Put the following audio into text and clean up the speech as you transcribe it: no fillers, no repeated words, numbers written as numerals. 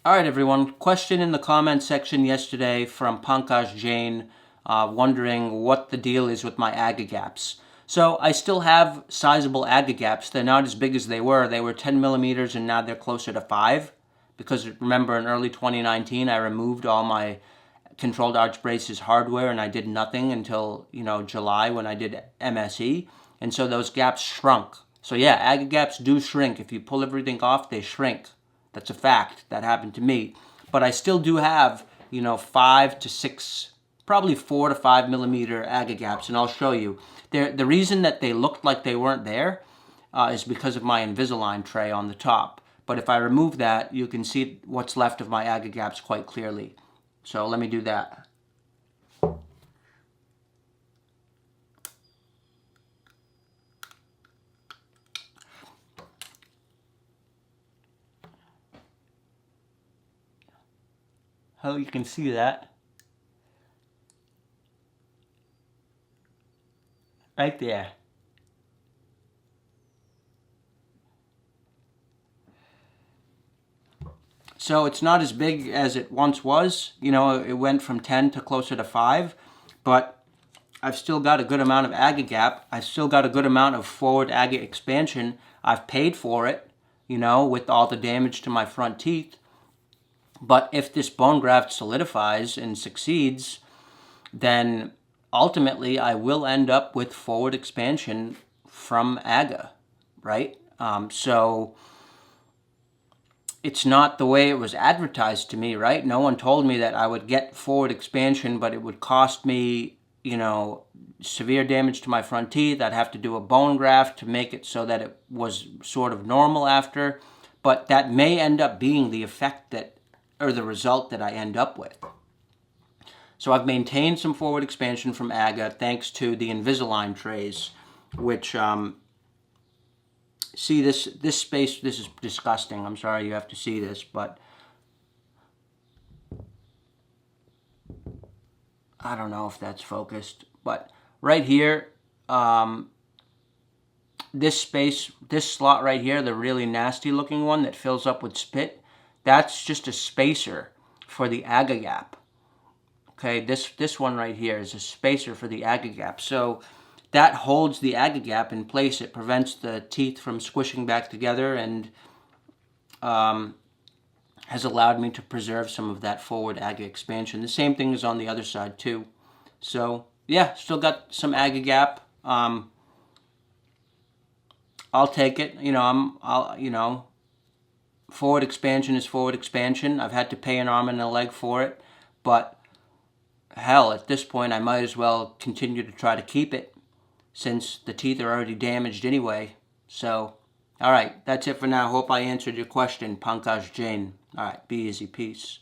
All right, everyone. Question in the comment section yesterday from Pankaj Jain, wondering what the deal is with my AGGA gaps. So I still have sizable AGGA gaps. They're not as big as they were. They were 10 millimeters and now they're closer to 5. Because remember, in early 2019, I removed all my controlled arch braces hardware and I did nothing until, July when I did MSE. And so those gaps shrunk. So yeah, AGGA gaps do shrink. If you pull everything off, they shrink. That's a fact. That happened to me. But I still do have, 5 to 6, probably 4 to 5 millimeter AGGA gaps, and I'll show you. The reason that they looked like they weren't there is because of my Invisalign tray on the top. But if I remove that, you can see what's left of my AGGA gaps quite clearly. So let me do that. Oh, you can see that. Right there. So it's not as big as it once was. It went from 10 to closer to 5. But I've still got a good amount of AGGA gap. I've still got a good amount of forward AGGA expansion. I've paid for it, with all the damage to my front teeth. But if this bone graft solidifies and succeeds, then ultimately I will end up with forward expansion from AGGA, right? So it's not the way it was advertised to me, right? No one told me that I would get forward expansion, but it would cost me, severe damage to my front teeth. I'd have to do a bone graft to make it so that it was sort of normal after. But that may end up being the effect or the result that I end up with. So I've maintained some forward expansion from AGGA thanks to the Invisalign trays, which, see this space, this is disgusting. I'm sorry you have to see this, but I don't know if that's focused. But right here, this space, this slot right here, the really nasty looking one that fills up with spit, that's just a spacer for the AGGA gap. Okay, this one right here is a spacer for the AGGA gap. So that holds the AGGA gap in place. It prevents the teeth from squishing back together and has allowed me to preserve some of that forward AGGA expansion. The same thing is on the other side too. So yeah, still got some AGGA gap. I'll take it. Forward expansion is forward expansion. I've had to pay an arm and a leg for it, but hell, at this point, I might as well continue to try to keep it since the teeth are already damaged anyway. So, all right, that's it for now. Hope I answered your question, Pankaj Jain. All right, be easy. Peace.